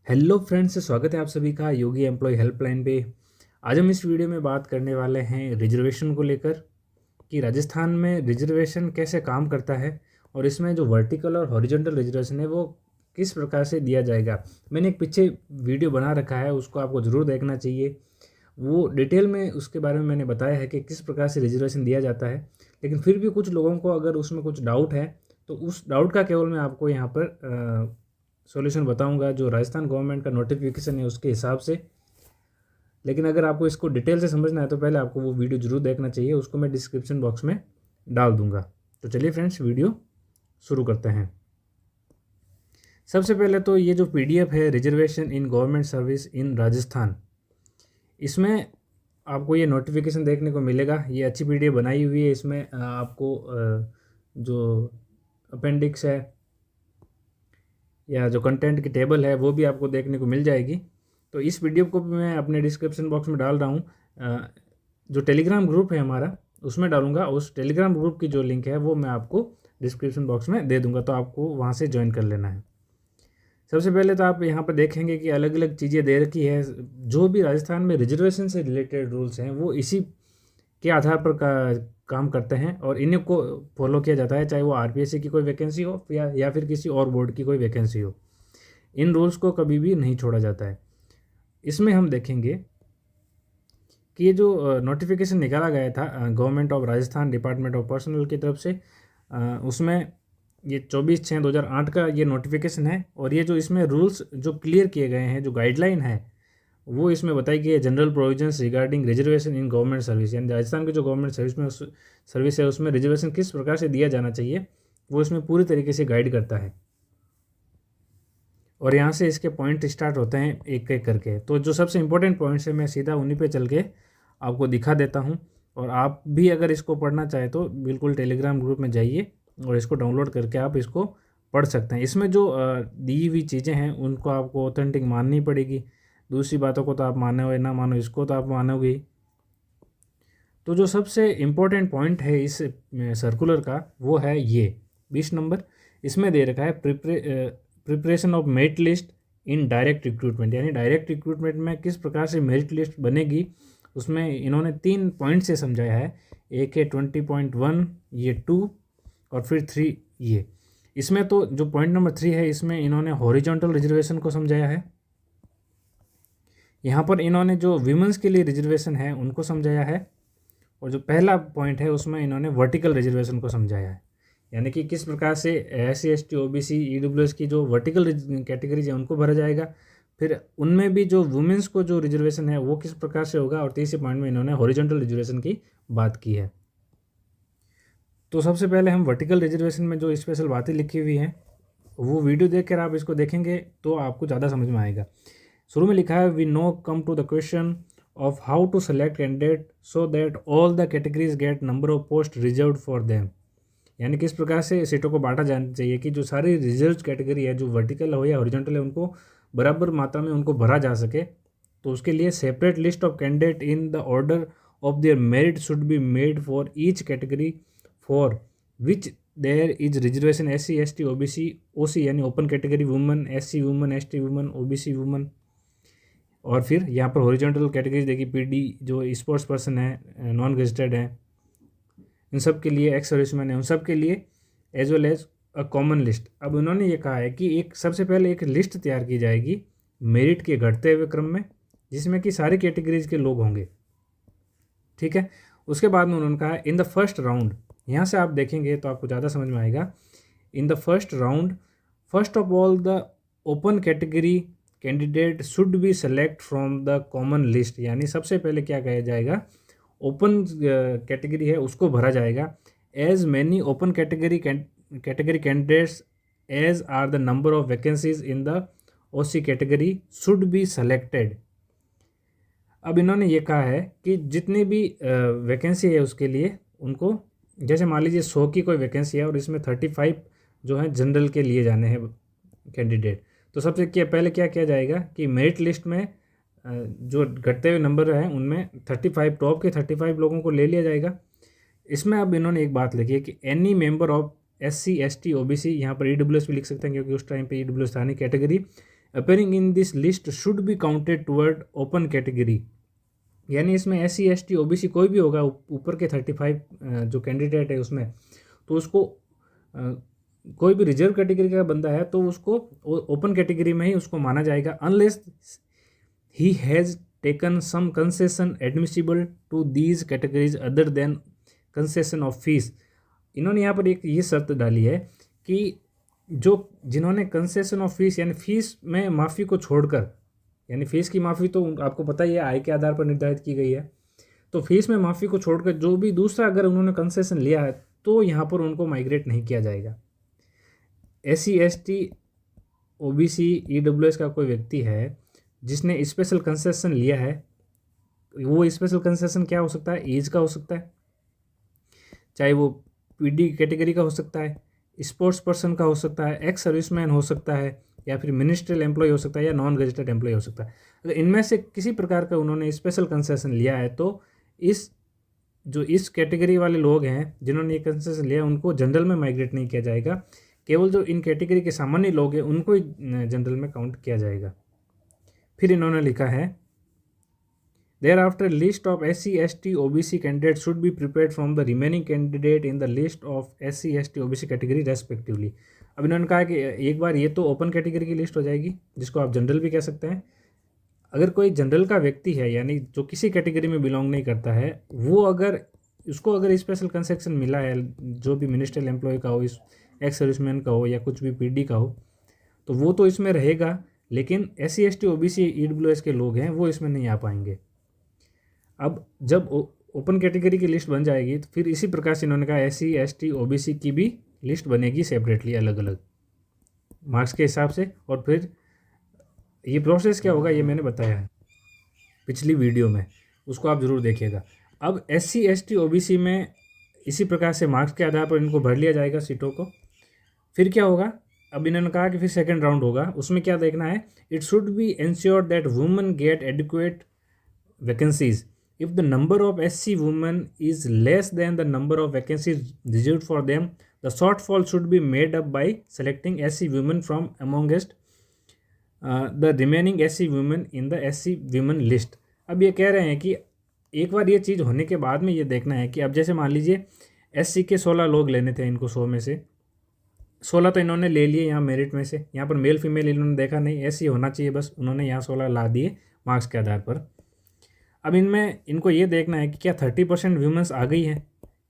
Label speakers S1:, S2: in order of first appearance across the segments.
S1: Hello friends, स्वागत है आप सभी का योगी एम्प्लॉय हेल्पलाइन पे। आज हम इस वीडियो में बात करने वाले हैं रिजर्वेशन को लेकर कि राजस्थान में रिजर्वेशन कैसे काम करता है और इसमें जो वर्टिकल और हॉरिजॉन्टल रिजर्वेशन है वो किस प्रकार से दिया जाएगा। मैंने एक पीछे वीडियो बना रखा है, उसको आपको ज़रूर देखना चाहिए। वो डिटेल में उसके बारे में मैंने बताया है कि किस प्रकार से रिजर्वेशन दिया जाता है। लेकिन फिर भी कुछ लोगों को अगर उसमें कुछ डाउट है तो उस डाउट का केवल मैं आपको यहाँ पर सॉल्यूशन बताऊंगा जो राजस्थान गवर्नमेंट का नोटिफिकेशन है उसके हिसाब से। लेकिन अगर आपको इसको डिटेल से समझना है तो पहले आपको वो वीडियो जरूर देखना चाहिए, उसको मैं डिस्क्रिप्शन बॉक्स में डाल दूंगा। तो चलिए फ्रेंड्स, वीडियो शुरू करते हैं। सबसे पहले तो ये जो पीडीएफ है reservation in government service in Rajasthan, इसमें आपको ये नोटिफिकेशन देखने को मिलेगा। ये अच्छी पीडीएफ बनाई हुई है। इसमें आपको जो अपेंडिक्स है या जो कंटेंट की टेबल है वो भी आपको देखने को मिल जाएगी। तो इस वीडियो को भी मैं अपने डिस्क्रिप्शन बॉक्स में डाल रहा हूँ। जो टेलीग्राम ग्रुप है हमारा उसमें डालूंगा। उस टेलीग्राम ग्रुप की जो लिंक है वो मैं आपको डिस्क्रिप्शन बॉक्स में दे दूंगा, तो आपको वहाँ से ज्वाइन कर लेना है। सबसे पहले तो आप यहाँ पर देखेंगे कि अलग अलग चीज़ें दे रखी है। जो भी राजस्थान में रिजर्वेशन से रिलेटेड रूल्स हैं वो इसी के आधार पर काम करते हैं और इन्हीं को फॉलो किया जाता है, चाहे वो आरपीएससी की कोई वैकेंसी हो या फिर किसी और बोर्ड की कोई वैकेंसी हो। इन रूल्स को कभी भी नहीं छोड़ा जाता है। इसमें हम देखेंगे कि ये जो नोटिफिकेशन निकाला गया था government of Rajasthan department of personal की तरफ से, उसमें ये 24/6/2008 का ये नोटिफिकेशन है। और ये जो इसमें रूल्स जो क्लियर किए गए हैं, जो गाइडलाइन है वो इसमें बताई गई है। General provisions regarding reservation in government service, यानी राजस्थान की जो गवर्नमेंट सर्विस है उसमें रिजर्वेशन किस प्रकार से दिया जाना चाहिए वो इसमें पूरी तरीके से गाइड करता है। और यहाँ से इसके पॉइंट स्टार्ट होते हैं एक एक करके। तो जो सबसे इंपॉर्टेंट पॉइंट्स है मैं सीधा उन्हीं पे चल के आपको दिखा देता हूँ। और आप भी अगर इसको पढ़ना चाहें तो बिल्कुल टेलीग्राम ग्रुप में जाइए और इसको डाउनलोड करके आप इसको पढ़ सकते हैं। इसमें जो दी हुई चीज़ें हैं उनको आपको ऑथेंटिक माननी पड़ेगी। दूसरी बातों को तो आप मानो या ना मानो, इसको तो आप मानोगे ही। तो जो सबसे इम्पोर्टेंट पॉइंट है इस सर्कुलर का वो है ये 20 नंबर। इसमें दे रखा है preparation of merit list in direct recruitment, यानी डायरेक्ट रिक्रूटमेंट में किस प्रकार से मेरिट लिस्ट बनेगी। उसमें इन्होंने 3 पॉइंट से समझाया है। एक है 20.1, ये 2 और फिर 3 ये। इसमें तो जो पॉइंट नंबर 3 है इसमें इन्होंने हॉरिजॉन्टल रिजर्वेशन को समझाया है। यहाँ पर इन्होंने जो विमेंस के लिए रिजर्वेशन है उनको समझाया है। और जो पहला पॉइंट है उसमें इन्होंने वर्टिकल रिजर्वेशन को समझाया है, यानी कि किस प्रकार से SC ST OBC EWS की जो वर्टिकल कैटेगरीज है उनको भरा जाएगा। फिर उनमें भी जो वुमेंस को जो रिजर्वेशन है वो किस प्रकार से होगा। और तीसरे पॉइंट में इन्होंने हॉरिजॉन्टल रिजर्वेशन की बात की है। तो सबसे पहले हम वर्टिकल रिजर्वेशन में जो स्पेशल बातें लिखी हुई हैं वो वीडियो देखकर आप इसको देखेंगे तो आपको ज़्यादा समझ में आएगा। शुरू में लिखा है we know come to the question of how to select candidate so that all the categories get number of post reserved for them, यानी किस प्रकार से सीटों को बांटा जाना चाहिए कि जो सारी रिजर्व कैटेगरी है, जो वर्टिकल हो या हॉरिजॉन्टल है, उनको बराबर मात्रा में उनको भरा जा सके। तो उसके लिए separate list of candidate in the order of their merit should be made for each category for which there is reservation SC ST OBC OC, यानी open category woman, SC woman, ST woman, OBC woman. और फिर यहाँ पर horizontal categories देखिए, PD जो sports person है, non gazetted है, इन सब के लिए, एक्स सर्विसमैन है, उन सब के लिए as well as a common list. अब उन्होंने ये कहा है कि एक सबसे पहले एक लिस्ट तैयार की जाएगी मेरिट के घटते हुए क्रम में, जिसमें कि सारी कैटेगरीज के लोग होंगे। ठीक है। उसके बाद में उन्होंने कहा है इन द फर्स्ट राउंड, यहाँ से आप देखेंगे तो आपको ज़्यादा समझ में आएगा। In the first round first of all the open category candidate should be select from the common list, यानी सबसे पहले क्या कहा जाएगा, ओपन कैटेगरी है उसको भरा जाएगा। As many open category candidates as are the number of vacancies in the OC category should be selected. अब इन्होंने ये कहा है कि जितनी भी वैकेंसी है उसके लिए उनको, जैसे मान लीजिए 100 की कोई वैकेंसी है और इसमें 35 जो है जनरल के लिए जाने हैं कैंडिडेट, तो सबसे पहले क्या किया जाएगा कि मेरिट लिस्ट में जो घटते हुए नंबर हैं उनमें 35 टॉप के 35 लोगों को ले लिया जाएगा। इसमें अब इन्होंने एक बात लिखी है कि any member of SC ST OBC, यहाँ पर EWS भी लिख सकते हैं क्योंकि उस टाइम पे EWS था नहीं category, appearing in this list should be counted toward open category. यानी इसमें SC ST OBC कोई भी होगा ऊपर के 35 जो कैंडिडेट है उसमें, तो उसको कोई भी रिजर्व कैटेगरी का बंदा है तो उसको ओपन कैटेगरी में ही उसको माना जाएगा, unless he has taken some concession admissible to these categories other than concession of fees. इन्होंने यहाँ पर एक ये शर्त डाली है कि जो जिन्होंने कंसेशन ऑफ फीस यानी फीस में माफ़ी को छोड़कर, यानी फीस की माफ़ी तो आपको पता ही है आय के आधार पर निर्धारित की गई है, तो फीस में माफ़ी को छोड़कर जो भी दूसरा अगर उन्होंने कंसेशन लिया है तो यहाँ पर उनको माइग्रेट नहीं किया जाएगा। SC ST OBC EWS का कोई व्यक्ति है जिसने स्पेशल कंसेशन लिया है, वो स्पेशल कंसेशन क्या हो सकता है, एज का हो सकता है, चाहे वो PD कैटेगरी का हो सकता है, स्पोर्ट्स पर्सन का हो सकता है, एक्स सर्विसमैन हो सकता है, या फिर मिनिस्ट्रियल एम्प्लॉय हो सकता है, या नॉन गजेटेड एम्प्लॉय हो सकता है। अगर इनमें से किसी प्रकार का उन्होंने स्पेशल कंसेशन लिया है तो इस कैटेगरी वाले लोग हैं जिन्होंने ये कंसेशन लिया उनको जनरल में माइग्रेट नहीं किया जाएगा, केवल जो इन कैटेगरी के सामान्य लोग हैं उनको ही जनरल में काउंट किया जाएगा। फिर इन्होंने लिखा है thereafter list of SC ST OBC candidates should be prepared from the remaining candidate in the list of SC ST OBC category respectively। अब इन्होंने कहा कि एक बार ये तो ओपन कैटेगरी की लिस्ट हो जाएगी जिसको आप जनरल भी कह सकते हैं। अगर कोई जनरल का व्यक्ति है यानी जो किसी कैटेगरी में बिलोंग नहीं करता है, वो अगर उसको अगर स्पेशल कंसेक्शन मिला है, जो भी मिनिस्ट्रियल एम्प्लॉय का हो, इस एक्स सर्विसमैन का हो, या कुछ भी PD का हो, तो वो तो इसमें रहेगा, लेकिन SC ST OBC EWS के लोग हैं वो इसमें नहीं आ पाएंगे। अब जब ओपन कैटेगरी की लिस्ट बन जाएगी तो फिर इसी प्रकार से इन्होंने कहा SC ST OBC की भी लिस्ट बनेगी सेपरेटली, अलग अलग मार्क्स के हिसाब से। और फिर ये प्रोसेस क्या होगा ये मैंने बताया है पिछली वीडियो में, उसको आप ज़रूर देखिएगा। अब SC ST OBC में इसी प्रकार से मार्क्स के आधार पर इनको भर लिया जाएगा सीटों को। फिर क्या होगा, अब इन्होंने कहा कि फिर सेकेंड राउंड होगा, उसमें क्या देखना है, it should be ensure that women get adequate vacancies if the number of SC women is less than the number of vacancies reserved for them, the shortfall should be made up by selecting SC women from amongst the remaining SC women in the SC women list। अब ये कह रहे हैं कि एक बार ये चीज़ होने के बाद में ये देखना है कि अब जैसे मान लीजिए SC के 16 लोग लेने थे इनको, 100 में से 16 तो इन्होंने ले लिए यहाँ मेरिट में से, यहाँ पर मेल फीमेल इन्होंने देखा नहीं, SC होना चाहिए बस, उन्होंने यहाँ 16 ला दिए मार्क्स के आधार पर। अब इनमें इनको ये देखना है कि क्या 30% वुमेन्स आ गई हैं,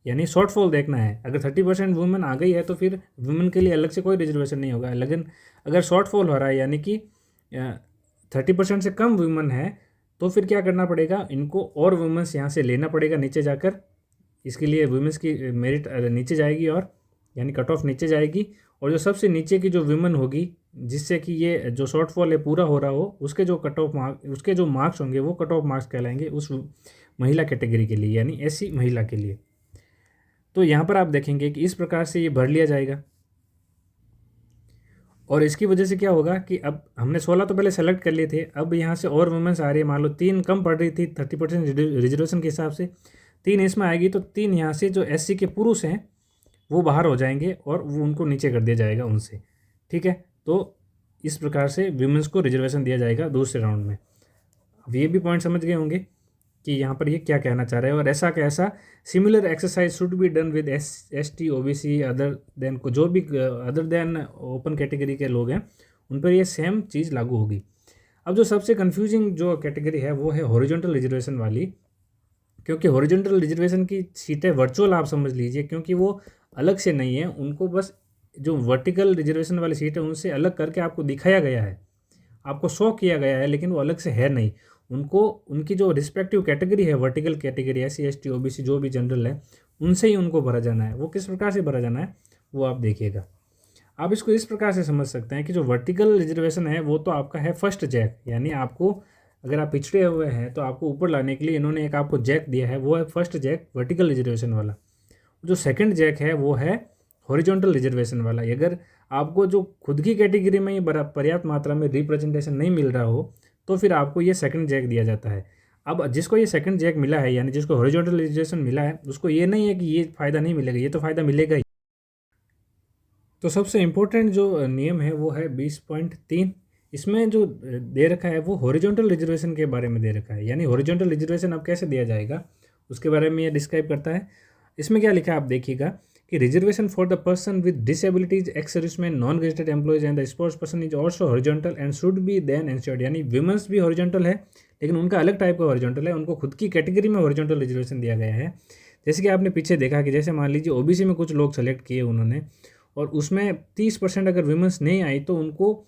S1: यानी शॉर्टफॉल देखना है। अगर 30% वुमेन आ गई है तो फिर वुमेन के लिए अलग से कोई रिजर्वेशन नहीं होगा, लेकिन अगर शॉर्टफॉल हो रहा है यानी कि 30% से कम वुमेन है तो फिर क्या करना पड़ेगा, इनको और वुमेन्स यहाँ से लेना पड़ेगा नीचे जाकर। इसके लिए वुमेन्स की मेरिट नीचे जाएगी और यानी कट ऑफ नीचे जाएगी, और जो सबसे नीचे की जो वुमेन होगी जिससे कि ये जो शॉर्टफॉल है पूरा हो रहा हो, उसके जो कट ऑफ मार्क्स, उसके जो मार्क्स होंगे वो कट ऑफ मार्क्स कहलाएंगे उस महिला कैटेगरी के लिए, यानी SC महिला के लिए। तो यहाँ पर आप देखेंगे कि इस प्रकार से ये भर लिया जाएगा, और इसकी वजह से क्या होगा कि अब हमने 16 तो पहले सेलेक्ट कर लिए थे, अब यहाँ से और वुमेन्स आ रही है, मान लो 3 कम पड़ रही थी 30% रिजर्वेशन के हिसाब से, 3 इसमें आएगी तो 3 यहाँ से जो SC के पुरुष हैं वो बाहर हो जाएंगे और वो उनको नीचे कर दिया जाएगा उनसे, ठीक है। तो इस प्रकार से वुमेन्स को रिजर्वेशन दिया जाएगा दूसरे राउंड में। अब ये भी पॉइंट समझ गए होंगे कि यहाँ पर ये क्या कहना चाह रहे हैं, और ऐसा कैसा similar exercise should be done with ST OBC other than, जो भी अदर देन ओपन कैटेगरी के लोग हैं उन पर ये सेम चीज़ लागू होगी। अब जो सबसे कन्फ्यूजिंग जो कैटेगरी है वो है हॉरिजॉन्टल रिजर्वेशन वाली, क्योंकि हॉरिजॉन्टल रिजर्वेशन की सीटें वर्चुअल आप समझ लीजिए, क्योंकि वो अलग से नहीं है, उनको बस जो वर्टिकल रिजर्वेशन वाली सीट है उनसे अलग करके आपको दिखाया गया है, आपको शो किया गया है, लेकिन वो अलग से है नहीं। उनको उनकी जो रिस्पेक्टिव कैटेगरी है, vertical category SC ST OBC जो भी जनरल है, उनसे ही उनको भरा जाना है। वो किस प्रकार से भरा जाना है वो आप देखिएगा। आप इसको इस प्रकार से समझ सकते हैं कि जो वर्टिकल रिजर्वेशन है वो तो आपका है फर्स्ट जैक, यानी आपको अगर आप पिछड़े हुए हैं तो आपको ऊपर लाने के लिए इन्होंने एक आपको जैक दिया है, वो है फर्स्ट जैक वर्टिकल रिजर्वेशन वाला। जो सेकंड जैक है वो है हॉरिजॉन्टल रिजर्वेशन वाला। अगर आपको जो खुद की कैटेगरी में ही पर्याप्त मात्रा में रिप्रेजेंटेशन नहीं मिल रहा हो तो फिर आपको ये सेकंड जैक दिया जाता है। अब जिसको ये सेकंड जैक मिला है, यानी जिसको हॉरिजॉन्टल रिजर्वेशन मिला है, उसको ये नहीं है कि ये फ़ायदा नहीं मिलेगा, ये तो फ़ायदा मिलेगा ही। तो सबसे इम्पोर्टेंट जो नियम है वो है 20.3। इसमें जो दे रखा है वो हॉरिजॉन्टल रिजर्वेशन के बारे में दे रखा है, यानी हॉरिजॉन्टल रिजर्वेशन अब कैसे दिया जाएगा उसके बारे में ये डिस्क्राइब करता है। इसमें क्या लिखा है आप देखिएगा कि reservation for the person with disabilities, ex serviceman, non gazetted employees and the sports person is also horizontal and should be then ensured, यानी विमेंस भी हॉरिजॉन्टल है लेकिन उनका अलग टाइप का हॉरिजॉन्टल है, उनको खुद की कैटेगरी में हॉरिजॉन्टल रिजर्वेशन दिया गया है। जैसे कि आपने पीछे देखा कि जैसे मान लीजिए ओबीसी में कुछ लोग सेलेक्ट किए उन्होंने, और उसमें 30% अगर विमेंस नहीं आई तो उनको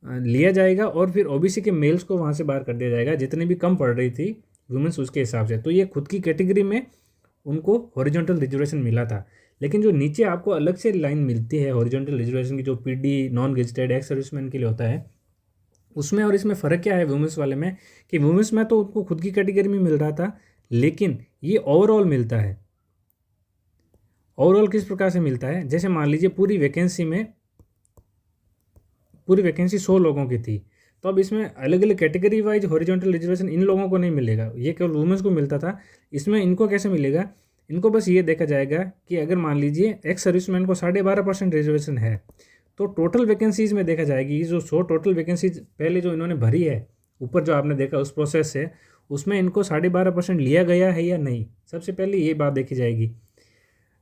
S1: लिया जाएगा और फिर ओबीसी के मेल्स को वहाँ से बाहर कर दिया जाएगा, जितनी भी कम पड़ रही थी वुमेंस उसके हिसाब से। तो ये खुद की कैटेगरी में उनको हॉरिजॉन्टल रिजर्वेशन मिला था। लेकिन जो नीचे आपको अलग से लाइन मिलती है हॉरिजॉन्टल रिजर्वेशन की, जो PD, non gazetted, ex serviceman के लिए होता है, उसमें और इसमें फ़र्क क्या है वुमेंस वाले में, कि वुमेंस में तो उनको खुद की कैटेगरी में मिल रहा था, लेकिन ये ओवरऑल मिलता है। ओवरऑल किस प्रकार से मिलता है, जैसे मान लीजिए पूरी वैकेंसी 100 लोगों की थी, तो अब इसमें अलग अलग कैटेगरी वाइज हॉरिजॉन्टल रिजर्वेशन इन लोगों को नहीं मिलेगा, ये केवल वुमेंस को मिलता था। इसमें इनको कैसे मिलेगा, इनको बस ये देखा जाएगा कि अगर मान लीजिए एक्स सर्विसमैन को 12.5% रिजर्वेशन है, तो टोटल वैकेंसीज़ में देखा जाएगी, ये जो 100 टोटल वैकेंसीज पहले जो इन्होंने भरी है ऊपर जो आपने देखा उस प्रोसेस से, उसमें इनको 12.5% लिया गया है या नहीं, सबसे पहले ये बात देखी जाएगी।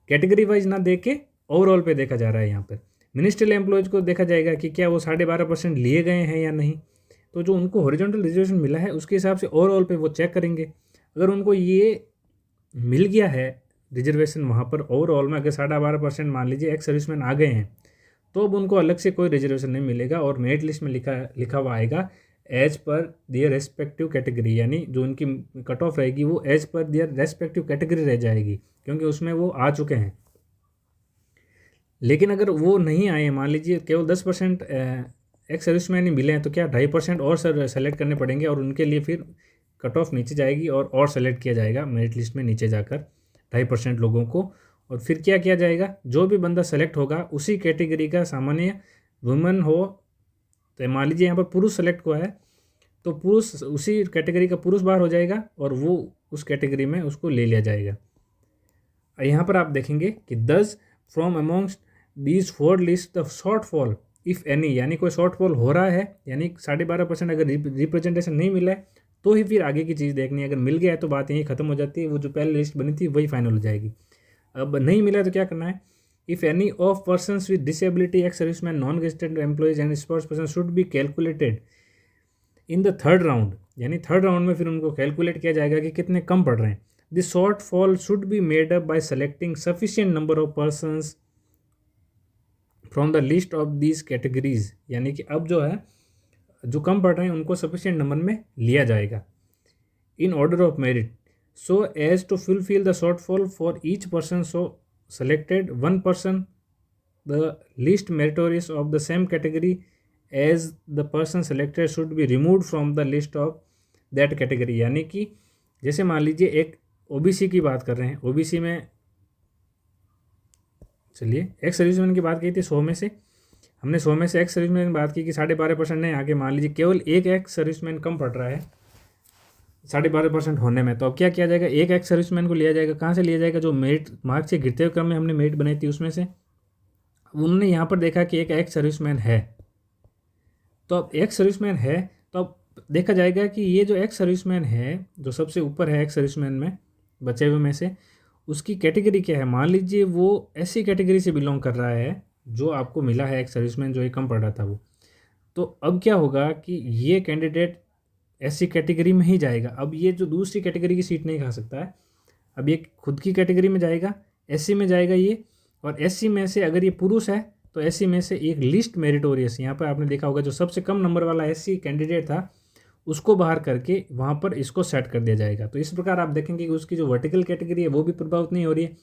S1: कैटेगरी वाइज ना देख के ओवरऑल पे देखा जा रहा है। यहाँ पर मिनिस्ट्रियल एम्प्लॉयज को देखा जाएगा कि क्या वो 12.5% लिए गए हैं या नहीं, तो जो उनको हॉरिजॉन्टल रिजर्वेशन मिला है उसके हिसाब से ओवरऑल पे वो चेक करेंगे। अगर उनको ये मिल गया है रिजर्वेशन वहाँ पर ओवरऑल में, अगर 12.5% मान लीजिए एक्स सर्विसमैन आ गए हैं, तो अब उनको अलग से कोई रिजर्वेशन नहीं मिलेगा और मेरिट लिस्ट में लिखा हुआ आएगा एज पर दियर रेस्पेक्टिव कैटेगरी, यानी जो उनकी कट ऑफ रहेगी वो एज पर दियर रेस्पेक्टिव कैटेगरी रह जाएगी, क्योंकि उसमें वो आ चुके हैं। लेकिन अगर वो नहीं आए, मान लीजिए केवल 10% एक्स सर्विसमैन ही मिले हैं, तो क्या 2.5% और सेलेक्ट करने पड़ेंगे और उनके लिए फिर कट ऑफ नीचे जाएगी और सेलेक्ट किया जाएगा मेरिट लिस्ट में नीचे जाकर 2.5% लोगों को। और फिर क्या किया जाएगा, जो भी बंदा सेलेक्ट होगा उसी कैटेगरी का, सामान्य वुमेन हो, तो मान लीजिए यहाँ पर पुरुष सेलेक्ट हुआ है तो पुरुष उसी कैटेगरी का पुरुष बाहर हो जाएगा और वो उस कैटेगरी में उसको ले लिया जाएगा। यहाँ पर आप देखेंगे कि दस from amongst these 4 list the shortfall if any, यानी कोई शॉर्टफॉल हो रहा है, यानी 12.5% अगर रिप्रेजेंटेशन नहीं मिला है तो ही फिर आगे की चीज़ देखनी है। अगर मिल गया है तो बात यहीं ख़त्म हो जाती है, वो जो पहले लिस्ट बनी थी वही फाइनल हो जाएगी। अब नहीं मिला तो क्या करना है, if any of persons with disability, ex serviceman, non gazetted employees and sports person should be calculated in the third round, यानी थर्ड राउंड में फिर उनको कैलकुलेट किया जाएगा कि कितने कम पड़ रहे हैं। This short fall should be made up by selecting sufficient number of persons from the list of these categories, यानी कि अब जो है जो कम पड़ रहे हैं उनको सफिशिएंट नंबर में लिया जाएगा in order of merit so as to fulfil the shortfall for each person. So selected one person the least meritorious of the same category as the person selected should be removed from the list of that category, यानी कि जैसे मान लीजिए एक OBC की बात कर रहे हैं, ओबीसी में चलिए एक्स सर्विसमैन की बात की थी 100 में से, हमने 100 में से एक्स सर्विसमैन की बात की कि 12.5% नहीं, आगे मान लीजिए केवल एक एक्स सर्विसमैन कम पड़ रहा है 12.5% होने में, तो अब क्या किया जाएगा, एक एक्स सर्विसमैन को लिया जाएगा। कहाँ से लिया जाएगा, जो मेरिट मार्क से गिरते हुए क्रम में हमने मेरिट बनाई थी उसमें से। उन्होंने यहाँ पर देखा कि एक एक्स सर्विसमैन है, तो अब एक्स सर्विसमैन है तो अब देखा जाएगा कि ये जो एक्स सर्विसमैन है जो सबसे ऊपर है एक्स सर्विसमैन में बचे हुए में से, उसकी कैटेगरी क्या है। मान लीजिए वो ऐसी कैटेगरी से बिलोंग कर रहा है जो आपको मिला है एक्स सर्विसमैन जो ये कम पड़ रहा था वो, तो अब क्या होगा कि ये कैंडिडेट ऐसी कैटेगरी में ही जाएगा। अब ये जो दूसरी कैटेगरी की सीट नहीं खा सकता है, अब ये खुद की कैटेगरी में जाएगा, एससी में जाएगा ये, और एससी में से अगर ये पुरुष है तो एससी में से एक लिस्ट मेरिटोरियस, यहाँ पर आपने देखा होगा जो सबसे कम नंबर वाला एससी कैंडिडेट था उसको बाहर करके वहाँ पर इसको सेट कर दिया जाएगा। तो इस प्रकार आप देखेंगे कि उसकी जो वर्टिकल कैटेगरी है वो भी प्रभावित नहीं हो रही है,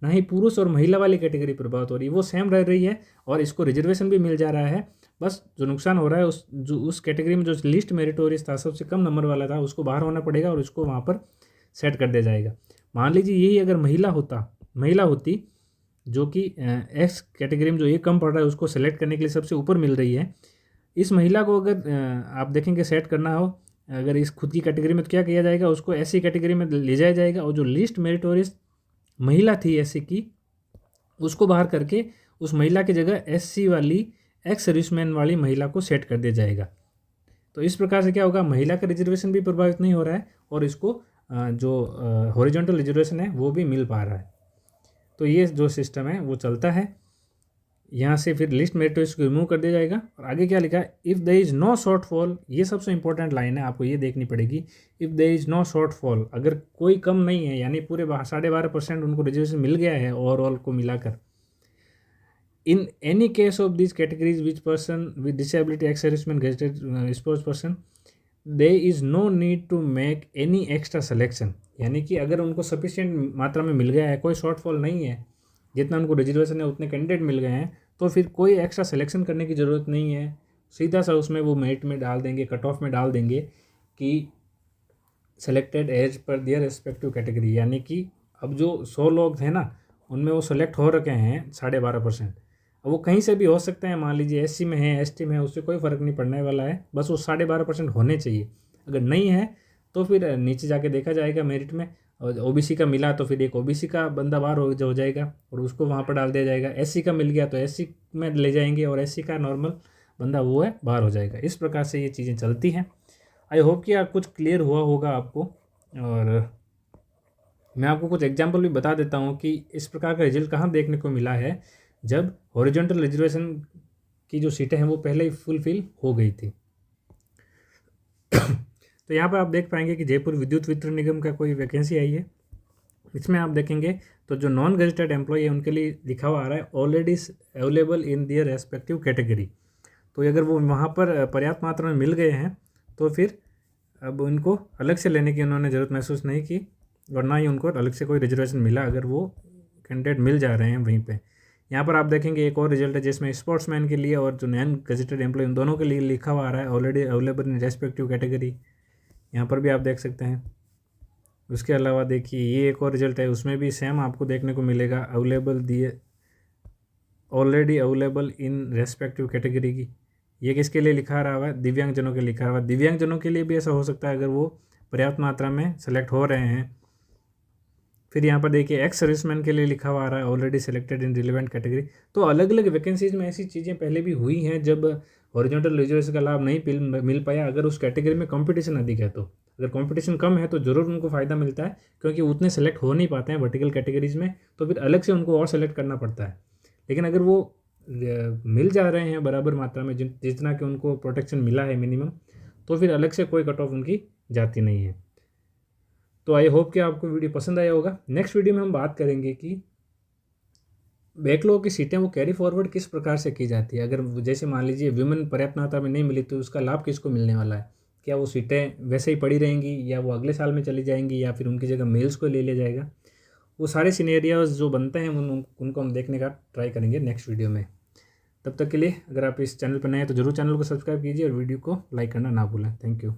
S1: ना ही पुरुष और महिला वाली कैटेगरी प्रभावित हो रही है, वो सेम रह रही है और इसको रिजर्वेशन भी मिल जा रहा है। बस जो नुकसान हो रहा है उस कैटेगरी में जो लिस्ट मेरिटोरियस था, सबसे कम नंबर वाला था, उसको बाहर होना पड़ेगा और उसको वहाँ पर सेट कर दिया जाएगा। मान लीजिए यही अगर महिला होती जो कि एक्स कैटेगरी में जो ये कम पड़ रहा है उसको सेलेक्ट करने के लिए सबसे ऊपर मिल रही है, इस महिला को अगर आप देखेंगे सेट करना हो अगर इस खुद की कैटेगरी में, तो क्या किया जाएगा, उसको ऐसी कैटेगरी में ले जाया जाएगा और जो लिस्ट मेरिटोरियस महिला थी एससी की उसको बाहर करके उस महिला की जगह एससी वाली एक्स सर्विसमैन वाली महिला को सेट कर दिया जाएगा। तो इस प्रकार से क्या होगा, महिला का रिजर्वेशन भी प्रभावित नहीं हो रहा है और इसको जो हॉरिजॉन्टल रिजर्वेशन है वो भी मिल पा रहा है। तो ये जो सिस्टम है वो चलता है। यहाँ से फिर लिस्ट मेरिटोरियस को रिमूव कर दिया जाएगा और आगे क्या लिखा है, if there is no shortfall, ये सबसे इंपॉर्टेंट लाइन है, आपको ये देखनी पड़ेगी। If there is no shortfall, अगर कोई कम नहीं है यानी पूरे 12.5% उनको रिजर्वेशन मिल गया है ओवरऑल को मिलाकर, in any case of this categories which person with disability ex serviceman gazetted sports person there is no need to make any extra selection, यानी कि अगर उनको सफिशिएंट मात्रा में मिल गया है, कोई शॉर्टफॉल नहीं है, जितना उनको रिजर्वेशन है उतने कैंडिडेट मिल गए हैं, तो फिर कोई एक्स्ट्रा सिलेक्शन करने की ज़रूरत नहीं है। सीधा सा उसमें वो मेरिट में डाल देंगे, कट ऑफ में डाल देंगे कि सेलेक्टेड एज पर दियर रेस्पेक्टिव कैटेगरी, यानी कि अब जो 100 लोग थे ना उनमें वो सेलेक्ट हो रखे हैं 12.5%। अब वो कहीं से भी हो सकते हैं, मान लीजिए एससी में है, एसटी में है, उससे कोई फ़र्क नहीं पड़ने वाला है, बस वो 12.5% होने चाहिए। अगर नहीं है तो फिर नीचे जाके देखा जाएगा मेरिट में, और ओबीसी का मिला तो फिर एक ओबीसी का बंदा बाहर हो जाएगा और उसको वहाँ पर डाल दिया जाएगा। एससी का मिल गया तो एससी में ले जाएंगे और एससी का नॉर्मल बंदा वो है बाहर हो जाएगा। इस प्रकार से ये चीज़ें चलती हैं। आई होप कि आप कुछ क्लियर हुआ होगा आपको, और मैं आपको कुछ एग्जांपल भी बता देता हूँ कि इस प्रकार का रिजल्ट कहाँ देखने को मिला है, जब हॉरिजॉन्टल रिजर्वेशन की जो सीटें हैं वो पहले ही फुलफिल हो गई थी। तो यहाँ पर आप देख पाएंगे कि जयपुर विद्युत वितरण निगम का कोई वैकेंसी आई है। इसमें आप देखेंगे तो जो नॉन गजेटेड एम्प्लॉय है उनके लिए लिखा हुआ आ रहा है already available in their respective category. तो अगर वो वहाँ पर पर्याप्त मात्रा में मिल गए हैं तो फिर अब उनको अलग से लेने की उन्होंने ज़रूरत महसूस नहीं की, और ना ही उनको अलग से कोई रिजर्वेशन मिला अगर वो कैंडिडेट मिल जा रहे हैं वहीं पे। यहाँ पर आप देखेंगे एक और रिजल्ट है जिसमें स्पोर्ट्समैन के लिए और जो नॉन गजेटेड एम्प्लॉय उन दोनों के लिए लिखा हुआ आ रहा है already available in respective category. यहाँ पर भी आप देख सकते हैं। उसके अलावा देखिए ये एक और रिजल्ट है, उसमें भी सेम आपको देखने को मिलेगा अवेलेबल दिए already available in respective category की। ये किसके लिए लिखा रहा है, दिव्यांगजनों के लिखा रहा है। दिव्यांगजनों के लिए भी ऐसा हो सकता है अगर वो पर्याप्त मात्रा में सेलेक्ट हो रहे हैं। फिर यहाँ पर देखिए एक्स सर्विसमैन के लिए लिखा हुआ आ रहा है already selected in relevant category. तो अलग अलग वैकेंसीज में ऐसी चीज़ें पहले भी हुई हैं जब हॉरिजॉन्टल रिजर्वेशन का लाभ नहीं मिल पाया, अगर उस कैटेगरी में कंपटीशन अधिक है। तो अगर कंपटीशन कम है तो ज़रूर उनको फ़ायदा मिलता है, क्योंकि उतने सेलेक्ट हो नहीं पाते हैं वर्टिकल कैटेगरीज में, तो फिर अलग से उनको और सेलेक्ट करना पड़ता है। लेकिन अगर वो मिल जा रहे हैं बराबर मात्रा में जितना कि उनको प्रोटेक्शन मिला है मिनिमम, तो फिर अलग से कोई कट ऑफ उनकी जाती नहीं है। तो आई होप कि आपको वीडियो पसंद आया होगा। नेक्स्ट वीडियो में हम बात करेंगे कि बैकलॉग की सीटें वो कैरी फॉरवर्ड किस प्रकार से की जाती है। अगर जैसे मान लीजिए विमेन पर्याप्त मात्रा में नहीं मिली तो उसका लाभ किसको मिलने वाला है, क्या वो सीटें वैसे ही पड़ी रहेंगी या वो अगले साल में चली जाएंगी या फिर उनकी जगह मेल्स को ले लिया जाएगा। वो सारे सिनेरियोज जो बनते हैं उनको हम देखने का ट्राई करेंगे नेक्स्ट वीडियो में। तब तक के लिए अगर आप इस चैनल पर नए हैं तो जरूर चैनल को सब्सक्राइब कीजिए और वीडियो को लाइक करना ना भूलें। Thank you.